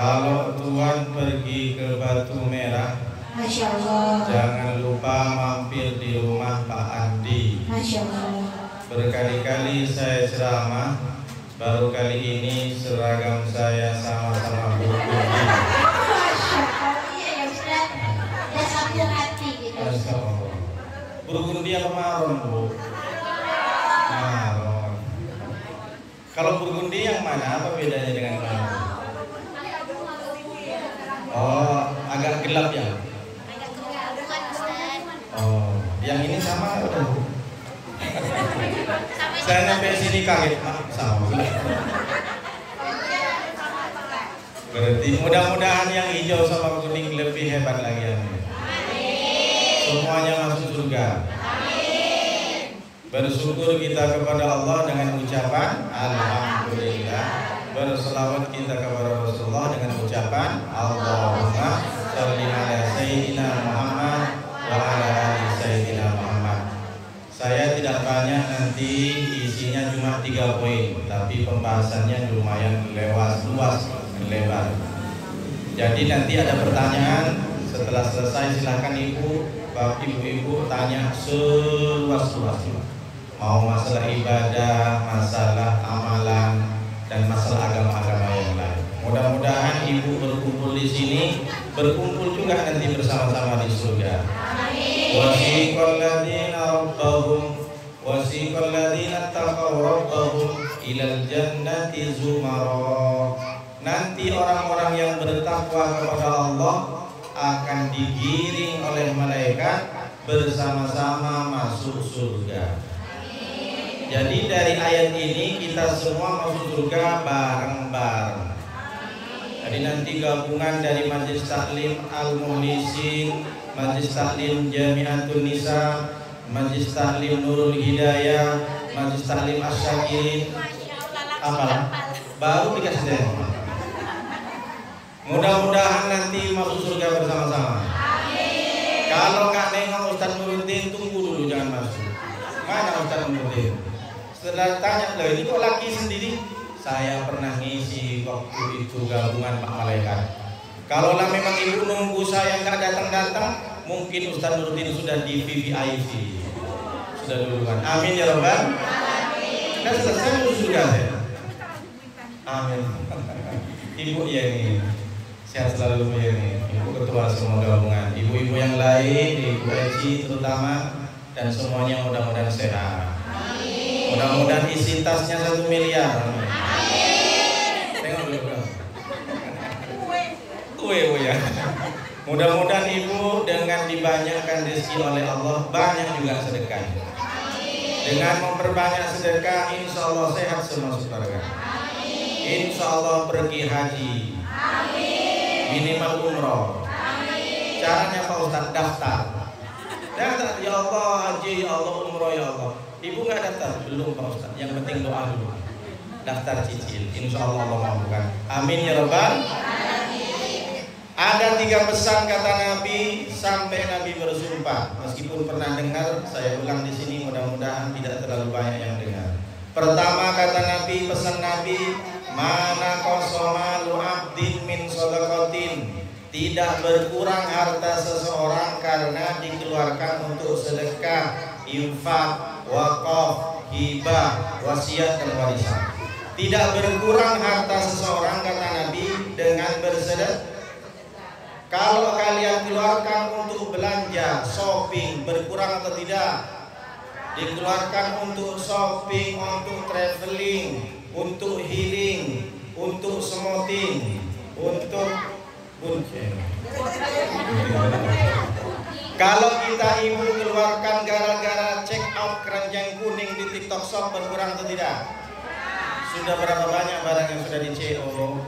Kalau Tuan pergi ke Batu Merah, Masya Allah. jangan lupa mampir di rumah Pak Andi. Masya Allah. Berkali-kali saya ceramah, baru kali ini seragam saya sama-sama Burgundi. Masya Allah. Iya ya Ustaz. Dan sambung hati gitu. Masya Allah. Burgundi apa maron, Bu? Maron. Kalau Burgundi yang mana? Apa bedanya dengan maron? Oh, agak gelap ya? Oh, yang ini sama atau? Saya sampai sini kaget, sama. Berarti mudah-mudahan yang hijau sama kuning lebih hebat lagi ya. Semuanya masuk surga. Bersyukur kita kepada Allah dengan ucapan Alhamdulillah. Berselawat kita kepada Rasulullah dengan ucapan Allahumma sholli ala Sayyidina Muhammad wa ala ali Sayyidina Muhammad. Saya tidak banyak, nanti isinya cuma 3 poin, tapi pembahasannya lumayan luas, lebar. Jadi nanti ada pertanyaan, setelah selesai silahkan ibu-ibu tanya seluas-luasnya. Mau masalah ibadah, masalah amalan, dan masalah agama-agama yang lain. Mudah-mudahan ibu berkumpul di sini, berkumpul juga nanti bersama-sama di surga. Wasiqal ladzina taqaw rabbahum ilal jannati zumara. Nanti orang-orang yang bertakwa kepada Allah akan digiring oleh malaikat bersama-sama masuk surga. Jadi dari ayat ini kita semua masuk surga bareng-bareng. Jadi nanti gabungan dari Majelis Taklim Al-Muhlisin, Majelis Taklim Jami'atun Nisa, Majelis Taklim Nurul Hidayah, Majelis Taklim Asyakirin. Apalah? Baru dikasih tema. Mudah-mudahan nanti masuk surga bersama-sama. Kalau nggak nengok Ustaz Nuruddin, tunggu dulu, jangan masuk. Mana Ustaz Nuruddin? Setelah tanya, loh ini kok laki sendiri? Saya pernah ngisi waktu itu gabungan Pak Malaikat. Kalau lah memang ibu nunggu saya nggak datang-datang, mungkin Ustaz Nuruddin sudah di VVIP, sudah duluan. Amin ya Rabbal. Dan selesai sudah ya. Amin. Ibu ya ini, sehat selalu ya ini. Ibu ketua semua gabungan, ibu-ibu yang lain, ibu Eci terutama, dan semuanya mudah-mudahan sehat. Mudah-mudahan isi tasnya 1 miliar. Tengok dulu. Kue ya. Mudah-mudahan ibu dengan dibanyakkan rezeki oleh Allah, banyak juga sedekah. Dengan memperbanyak sedekah, insya Allah sehat semua saudara. Insya Allah pergi haji. Minimal umroh. Caranya Pak Ustaz, daftar. Daftar, ya Allah haji, ya Allah umroh, ya Allah. Ibu nggak daftar? Belum Pak Ustaz. Yang penting doa dulu. Daftar cicil. Insya Allah mampukan. Amin ya Rabbal. Ada 3 pesan kata Nabi sampai Nabi bersumpah. Meskipun pernah dengar, saya ulang di sini. Mudah-mudahan tidak terlalu banyak yang dengar. Pertama kata Nabi, pesan Nabi, mana qasomalu abdin min shadaqatin. Tidak berkurang harta seseorang karena dikeluarkan untuk sedekah, infak, wakaf, hibah, wasiat dan warisan. Tidak berkurang harta seseorang kata Nabi dengan bersedekah. Kalau kalian keluarkan untuk belanja, shopping, berkurang atau tidak? Dikeluarkan untuk shopping, untuk traveling, untuk healing, untuk smoking, untuk kalau kita ibu keluarkan gara-gara check out keranjang kuning di TikTok Shop, berkurang atau tidak? Sudah berapa banyak barang yang sudah di CO?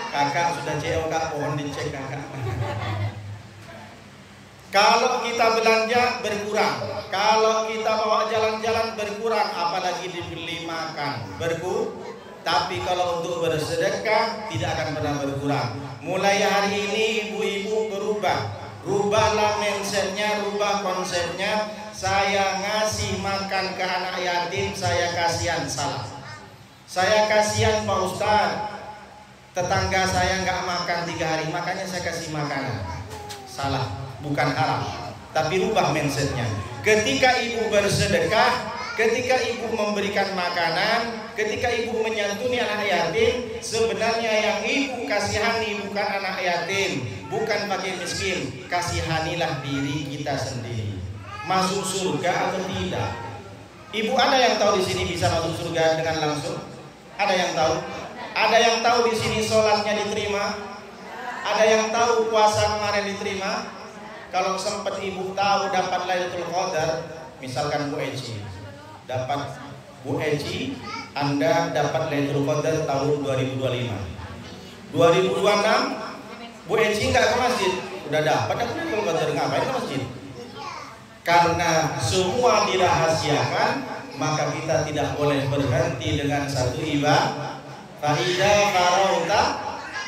Kakak sudah CO, kak pohon dicek kakak. Kalau kita belanja berkurang, kalau kita bawa jalan-jalan berkurang, apalagi dibeli makan berkurang. Tapi kalau untuk bersedekah tidak akan pernah berkurang. Mulai hari ini ibu-ibu rubahlah mindsetnya, rubah konsepnya. Saya ngasih makan ke anak yatim, saya kasihan, salah. Saya kasihan Pak Ustaz. tetangga saya nggak makan 3 hari, makanya saya kasih makanan. Salah, bukan haram. Tapi rubah mindsetnya. Ketika ibu bersedekah, ketika ibu memberikan makanan, ketika ibu menyantuni anak yatim, sebenarnya yang ibu kasihani bukan anak yatim, bukan fakir miskin. Kasihanilah diri kita sendiri. Masuk surga atau tidak? Ibu ada yang tahu di sini bisa masuk surga dengan langsung? Ada yang tahu? Ada yang tahu di sini sholatnya diterima? Ada yang tahu puasa kemarin diterima? Kalau sempat ibu tahu dapat Lailatul Qadar, misalkan Bu Eci, dapat Bu Eci, Anda dapat Lailatul Qadar tahun 2025. 2026 Bu Eci nggak ke masjid, udah dapat Lailatul Qadar, ngapain ke masjid? Karena semua dirahasiakan, maka kita tidak boleh berhenti dengan satu ibadah. Fa idza farauta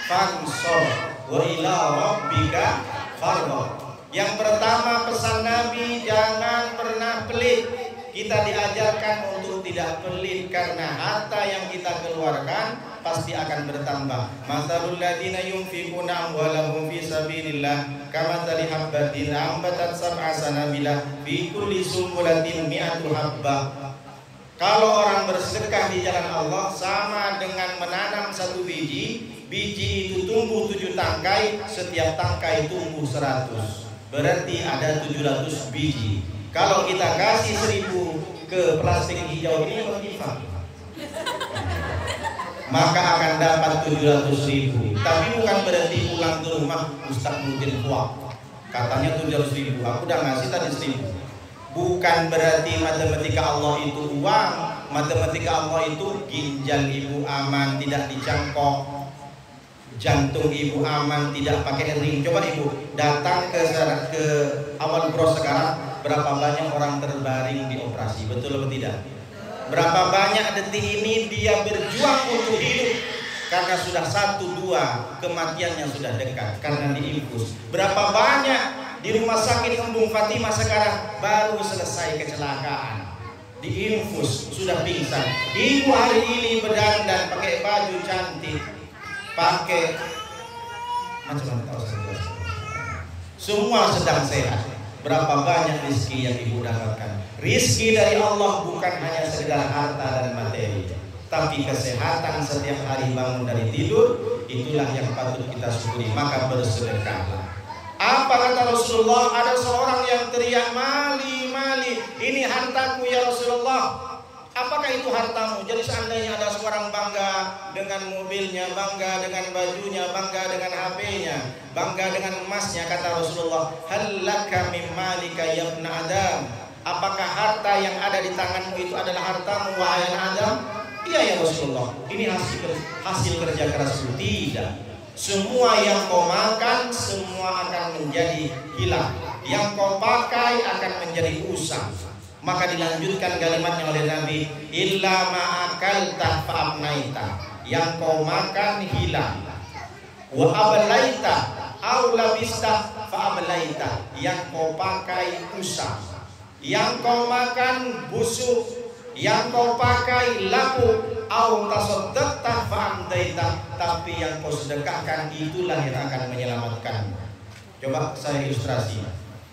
fansor wa ila rabbika farghab. Yang pertama pesan Nabi, jangan pernah pelit. Kita diajarkan untuk tidak pelit karena harta yang kita keluarkan pasti akan bertambah. Matsalul ladzina yunfiquna amwalahum fi sabilillah kamatsali habbatin ambatat sab'a sanabila fi kulli sumbulatin mi'atu habbah. Kalau orang bersedekah di jalan Allah sama dengan menanam satu biji. Biji itu tumbuh 7 tangkai, setiap tangkai tumbuh 100. Berarti ada 700 biji. Kalau kita kasih 1000 ke plastik hijau ini maka akan dapat 700.000. Tapi bukan berarti pulang ke rumah Ustaz Nurdin kuat katanya 700.000, aku udah ngasih tadi 1000. Bukan berarti matematika Allah itu uang. Matematika Allah itu ginjal ibu aman, tidak dicangkok. Jantung ibu aman, tidak pakai ring. Coba ibu datang ke awal bros sekarang, berapa banyak orang terbaring di operasi, betul atau tidak? Berapa banyak detik ini dia berjuang untuk hidup karena sudah 1-2 kematiannya sudah dekat karena diinfus. Berapa banyak di rumah sakit Embung Fatimah sekarang baru selesai kecelakaan, diinfus sudah pingsan. Ibu hari ini berdandan pakai baju cantik, pakai macam-macam, semua sedang sehat. Berapa banyak rizki yang ibu dapatkan? Rizki dari Allah bukan hanya sekedar harta dan materi, tapi kesehatan setiap hari bangun dari tidur, itulah yang patut kita syukuri. Maka bersedekahlah. Apa kata Rasulullah? Ada seorang yang teriak, mali, mali, ini hartaku ya Rasulullah. Apakah itu hartamu? Jadi seandainya ada seorang bangga dengan mobilnya, bangga dengan bajunya, bangga dengan HP-nya, bangga dengan emasnya, kata Rasulullah, hal laka mim malika ya ibn Adam. Apakah harta yang ada di tanganmu itu adalah hartamu wahai Adam? Iya ya Rasulullah. Ini hasil kerja kerasmu. Tidak. Semua yang kau makan semua akan menjadi hilang. Yang kau pakai akan menjadi usang. Maka dilanjutkan kalimatnya oleh Nabi, illa ma'akalta fa'abnaita. Yang kau makan hilang. Wa ablaita aw labista fa'ablaita. Yang kau pakai usang. Yang kau makan busuk. Yang kau pakai lapuk. Aw tasaddaqta fa'amdaita. Tapi yang kau sedekahkan itulah yang akan menyelamatkan. Coba saya ilustrasi.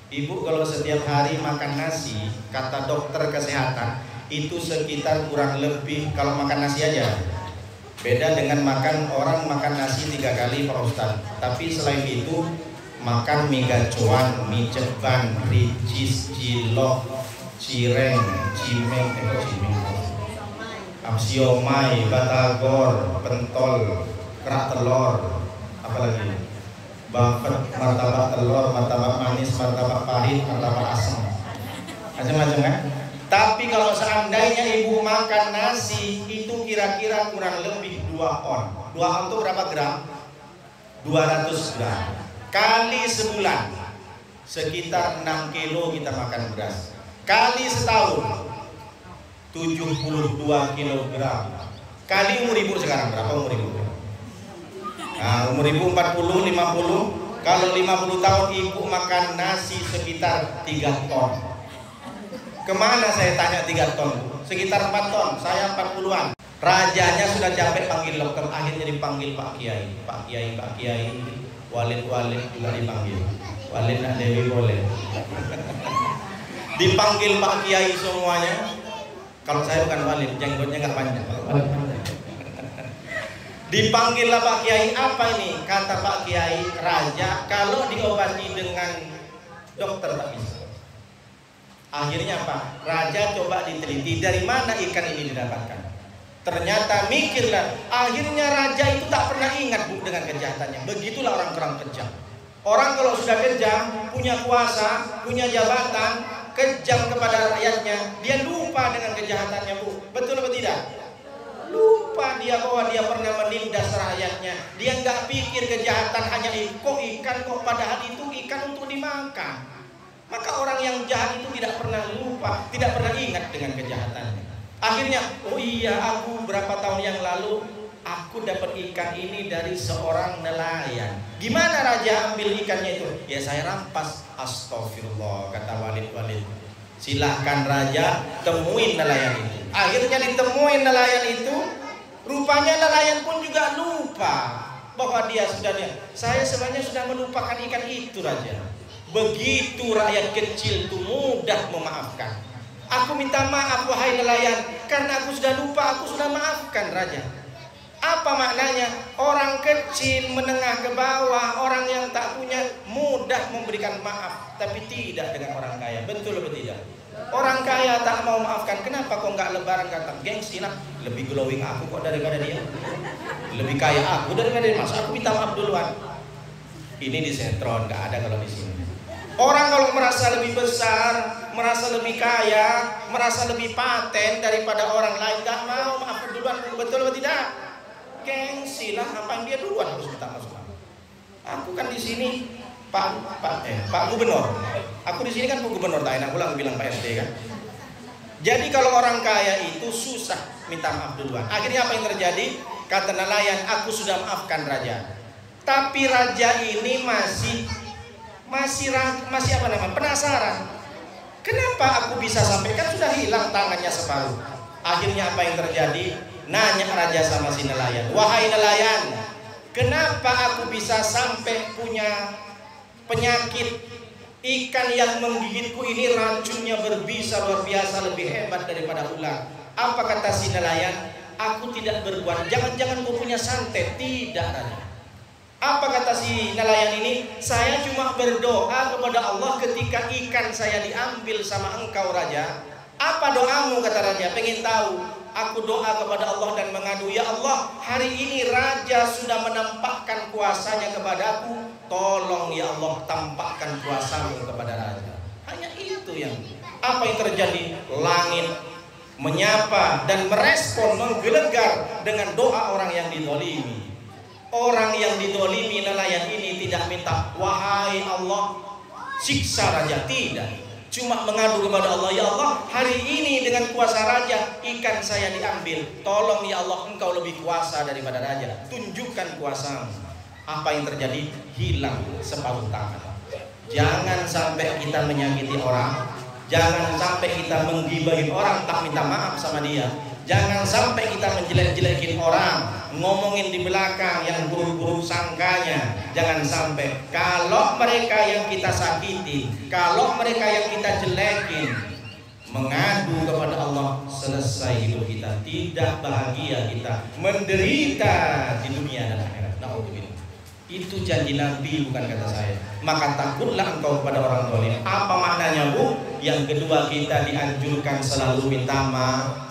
Ibu kalau setiap hari makan nasi, kata dokter kesehatan, itu sekitar kurang lebih, kalau makan nasi aja, beda dengan makan orang makan nasi 3 kali Pak Ustaz. Tapi selain itu makan mie gacuan, mie ceban, ricis, cilok, cireng, cimeng, siomay, batagor, pentol, kerak telur, apalagi buffet, martabak telur, martabak manis, martabak pahit, martabak asam, macam-macam kan? Tapi kalau seandainya ibu makan nasi itu kira-kira kurang lebih 2 on. 2 on itu berapa gram? 200 gram. Kali sebulan sekitar 6 kilo kita makan beras. Kali setahun 72 kilogram. Kali umur ibu sekarang berapa umur ibu? Nah, umur ibu 40, 50. Kalau 50 tahun ibu makan nasi sekitar 3 ton. Kemana saya tanya 3 ton? Sekitar 4 ton. Saya 40-an. Rajanya sudah capek panggil dokter, akhirnya dipanggil Pak Kiai, Pak Kiai, Pak Kiai, walid juga dipanggil, walid nak Dewi boleh. Dipanggil Pak Kiai semuanya. Kalau saya bukan walid, jenggotnya nggak panjang. Dipanggillah Pak Kiai, apa ini? Kata Pak Kiai, raja kalau diobati dengan dokter tak bisa. Akhirnya apa? Raja coba diteliti dari mana ikan ini didapatkan. Ternyata mikirlah, akhirnya raja itu tak pernah ingat Bu dengan kejahatannya. Begitulah orang-orang kejam. Orang kalau sudah kejam, punya kuasa, punya jabatan, kejam kepada rakyatnya, dia lupa dengan kejahatannya Bu. Betul atau tidak? Lupa dia bahwa dia pernah menindas rakyatnya. Dia nggak pikir kejahatan hanya kok ikan, kok padahal itu ikan untuk dimakan. Maka orang yang jahat itu tidak pernah lupa, tidak pernah ingat dengan kejahatannya. Akhirnya, oh iya, aku berapa tahun yang lalu aku dapat ikan ini dari seorang nelayan. Gimana raja ambil ikannya itu? Ya saya rampas. Astagfirullah, kata walid. Silahkan raja temuin nelayan itu. Akhirnya ditemuin nelayan itu. Rupanya nelayan pun juga lupa bahwa dia sudah saya sebenarnya sudah melupakan ikan itu raja. Begitu rakyat kecil itu mudah memaafkan. Aku minta maaf wahai nelayan, karena aku sudah lupa, aku sudah maafkan raja. Apa maknanya? Orang kecil, menengah ke bawah, orang yang tak punya mudah memberikan maaf, tapi tidak dengan orang kaya. Betul atau tidak? Orang kaya tak mau maafkan. Kenapa kok nggak lebaran? Kata gengsi lah, lebih glowing aku kok daripada dia, lebih kaya aku daripada dia. Masa aku minta maaf duluan? Ini di sentron, nggak ada kalau di sini. Orang kalau merasa lebih besar, merasa lebih kaya, merasa lebih paten daripada orang lain, gak mau maaf duluan. Betul atau tidak? Gengsi lah, ngapain dia duluan harus minta maaf. Aku kan di sini Pak Gubernur. Aku di sini kan Pak Gubernur, tak enak pulang bilang Pak SD kan. Jadi kalau orang kaya itu susah minta maaf duluan. Akhirnya apa yang terjadi? Kata nelayan, aku sudah maafkan raja. Tapi raja ini masih apa namanya, penasaran. Kenapa aku bisa sampai, kan sudah hilang tangannya separuh. Akhirnya apa yang terjadi? Nanya raja sama si nelayan, wahai nelayan, kenapa aku bisa sampai punya penyakit? Ikan yang menggigitku ini racunnya berbisa luar biasa, lebih hebat daripada ular. Apa kata si nelayan? Aku tidak berbuat, jangan-jangan kau punya santet. Tidak raja. Apa kata si nelayan ini? Saya cuma berdoa kepada Allah ketika ikan saya diambil sama engkau raja. Apa doamu? Kata raja. Pengen tahu. Aku doa kepada Allah dan mengadu, ya Allah, hari ini raja sudah menampakkan kuasanya kepadaku. Tolong ya Allah, tampakkan kuasamu kepada raja. Hanya itu yang. Apa yang terjadi? Langit menyapa dan merespon, menggelegar dengan doa orang yang dizalimi. Orang yang didolimi nelayan ini tidak minta, wahai Allah siksa raja, tidak. Cuma mengadu kepada Allah, ya Allah, hari ini dengan kuasa raja ikan saya diambil. Tolong ya Allah, engkau lebih kuasa daripada raja. Tunjukkan kuasamu. Apa yang terjadi? Hilang separuh tangan. Jangan sampai kita menyakiti orang. Jangan sampai kita menggibahin orang, tak minta maaf sama dia. Jangan sampai kita menjelek-jelekin orang, ngomongin di belakang yang buruk-buruk sangkanya. Jangan sampai. Kalau mereka yang kita sakiti, kalau mereka yang kita jelekin, mengadu kepada Allah, selesai hidup kita. Tidak bahagia kita, menderita di dunia dan akhirat. Nauzubillah. Itu janji Nabi, bukan kata saya. Maka takutlah engkau kepada orang zalim. Apa maknanya Bu? Yang kedua, kita dianjurkan selalu minta maaf.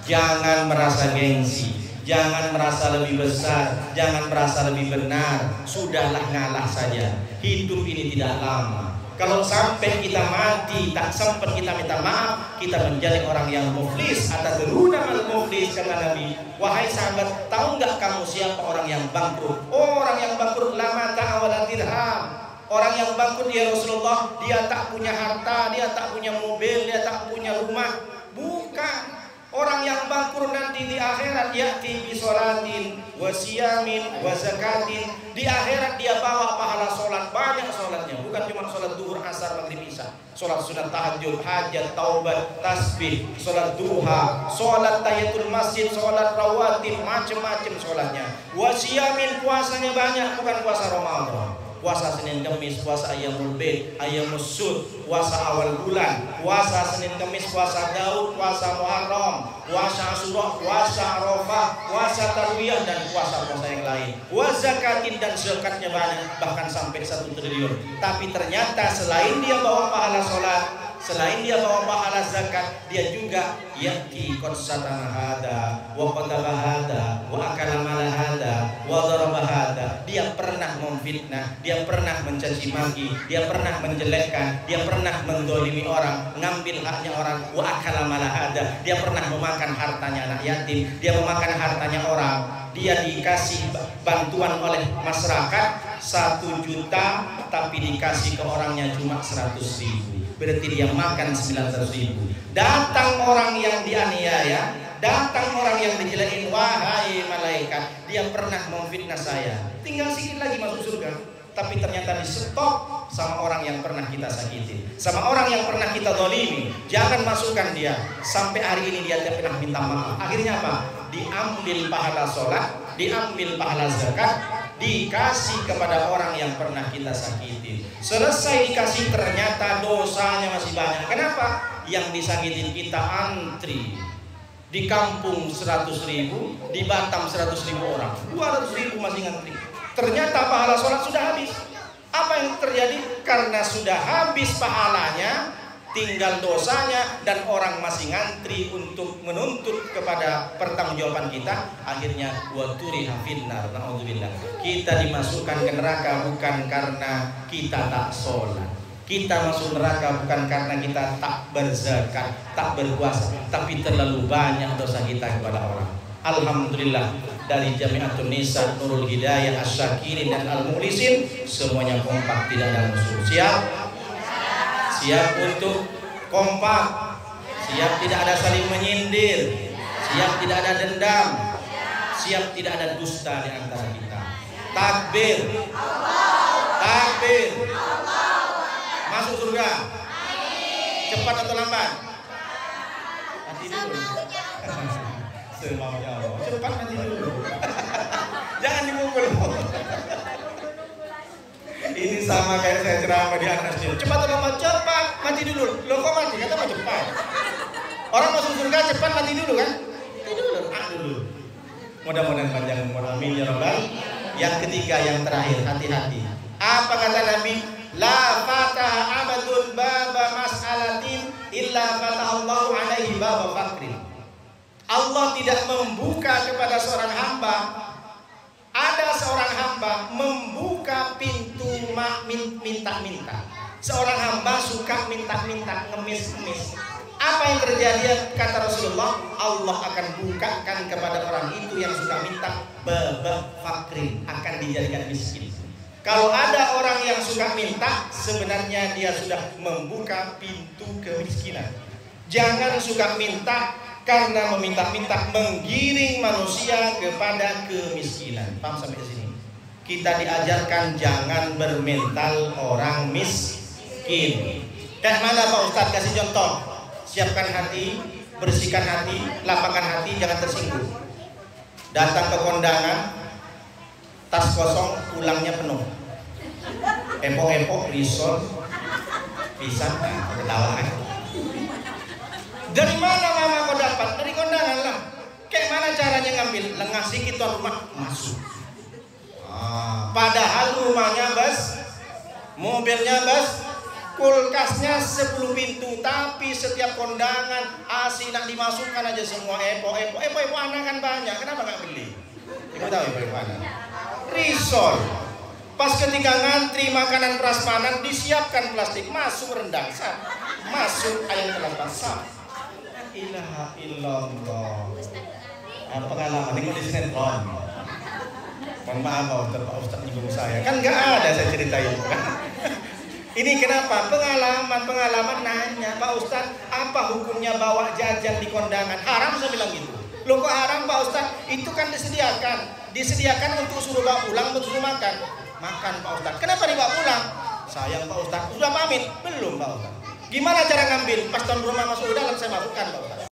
Jangan merasa gengsi, jangan merasa lebih besar, jangan merasa lebih benar. Sudahlah, ngalah saja. Hidup ini tidak lama. Kalau sampai kita mati tak sempat kita minta maaf, kita menjadi orang yang muflis. Atadruna mal muflis, kata Nabi. Wahai sahabat, tahu nggak kamu siapa orang yang bangkrut? Orang yang bangkrut lama ta'awala dirham. Orang yang bangkrut ya Rasulullah, dia tak punya harta, dia tak punya mobil, dia tak punya rumah. Bukan. Orang yang bangkrut nanti di akhirat, ya'ti bi sholatin wa siyamin wa zakatin. Di akhirat dia bawa pahala sholat, banyak sholatnya, bukan cuma sholat duhur, asar, maghrib, isya. Sholat sunat tahajud, hajat, taubat, tasbih, sholat duha, sholat tahiyatul masjid, sholat rawatib, macam-macam sholatnya. Wa siyamin, puasanya banyak, bukan puasa Ramadan. Puasa Senin Kamis, puasa Ayyamul Bid, Ayyamul Sud, puasa awal bulan, puasa Senin Kamis, puasa Daud, puasa Muharram, puasa Asyura, puasa Arafah, puasa Tarwiyah, dan puasa-puasa yang lain. Wa zakatin, dan zakatnya banyak, bahkan sampai 1 triliun. Tapi ternyata selain dia bawa pahala sholat, selain dia bawa pahala zakat, dia juga yaqi qad satana hada wa qadaba hada wa akala mala hada wa daraba hada. Dia pernah memfitnah, dia pernah mencaci maki, dia pernah menjelekkan, dia pernah mendolimi orang, ngambil haknya orang. Wa akala mala hada, dia pernah memakan hartanya anak yatim, dia memakan hartanya orang. Dia dikasih bantuan oleh masyarakat 1 juta, tapi dikasih ke orangnya cuma 100.000. Berarti dia makan 900.000. Datang orang yang dianiaya, datang orang yang dijelekin, wahai malaikat, dia pernah memfitnah saya, tinggal sedikit lagi masuk surga. Tapi ternyata di stop sama orang yang pernah kita sakiti, sama orang yang pernah kita zalimi. Jangan masukkan dia. Sampai hari ini dia tidak pernah minta maaf. Akhirnya apa? Diambil pahala sholat, diambil pahala zakat, dikasih kepada orang yang pernah kita sakiti. Selesai dikasih, ternyata dosanya masih banyak. Kenapa? Yang disakitin kita antri. Di kampung 100.000, di Batam 100.000 orang, 200.000 masih ngantri. Ternyata pahala sholat sudah habis. Apa yang terjadi? Karena sudah habis pahalanya, tinggal dosanya, dan orang masih ngantri untuk menuntut kepada pertanggungjawaban kita. Akhirnya waturiha finnar, naudzubillah. Kita dimasukkan ke neraka bukan karena kita tak sholat. Kita masuk neraka bukan karena kita tak berzakat, tak berpuasa, tapi terlalu banyak dosa kita kepada orang. Alhamdulillah, dari Jami'atun Nisa, Nurul Hidayah, Asy-Syakirin, dan Al-Mukhlisin, semuanya kompak, tidak ada musuh. Siap? Siap untuk kompak, siap tidak ada saling menyindir, siap tidak ada dendam, siap tidak ada dusta di antara kita. Takbir, takbir, masuk surga. Cepat atau lambat? Mati dulu. Semaunya Allah. Cepat mati dulu. Jangan dipukul. Ini sama kayak saya ceramah di anak SD. Cepat atau lambat? Cepat, mati dulu. Loh kok mati? Kata mau cepat. Orang masuk surga cepat, mati dulu kan? Mati dulu, dulu. Mudah-mudahan panjang umur, amin ya rabbal. Yang ketiga, yang terakhir, hati-hati. Apa kata Nabi? La fataha abadun baba mas'alatin illa fatahallahu alaihi baba fakrin. Allah tidak membuka kepada seorang hamba. Ada seorang hamba membuka pintu minta-minta. Seorang hamba suka minta-minta, ngemis-ngemis. Apa yang terjadi? Kata Rasulullah, Allah akan bukakan kepada orang itu yang suka minta baba fakrin, akan dijadikan miskin. Kalau ada orang yang suka minta, sebenarnya dia sudah membuka pintu kemiskinan. Jangan suka minta, karena meminta-minta menggiring manusia kepada kemiskinan. Paham sampai sini? Kita diajarkan jangan bermental orang miskin. Kayak mana Pak Ustadz? Kasih contoh. Siapkan hati, bersihkan hati, lapangkan hati, jangan tersinggung. Datang ke kondangan, tas kosong, tulangnya penuh. Empok-empok, risol, pisang, ketawa. Dari mana mama kau dapat? Dari kondangan lah. Kayak mana caranya ngambil? Lengah sikit tuan rumah masuk. Padahal rumahnya bas, mobilnya bas, kulkasnya 10 pintu, tapi setiap kondangan asi nak dimasukkan aja semua empok-empok. Empok-empok anak kan banyak, kenapa nggak beli? Ibu tahu empok-empok anak? Risol. Pas ketika ngantri makanan prasmanan, disiapkan plastik, masuk rendang, sap, masuk ayam telur sap. Ilaha illallah. Pengalaman ini di sinetron. Mohon maaf Pak Ustadz nyinggung saya. Kan nggak ada saya ceritain. Ini kenapa? Pengalaman nanya, Pak Ustadz, apa hukumnya bawa jajan di kondangan? Haram, saya bilang gitu. Loh kok haram Pak Ustadz? Itu kan disediakan untuk suruh bawa pulang, untuk suruh makan. Makan Pak Ustadz. Kenapa dibawa pulang? Sayang Pak Ustadz, sudah pamit? Belum Pak Ustadz. Gimana cara ngambil? Pas tuan rumah masuk dalam, saya masukkan Pak Ustadz.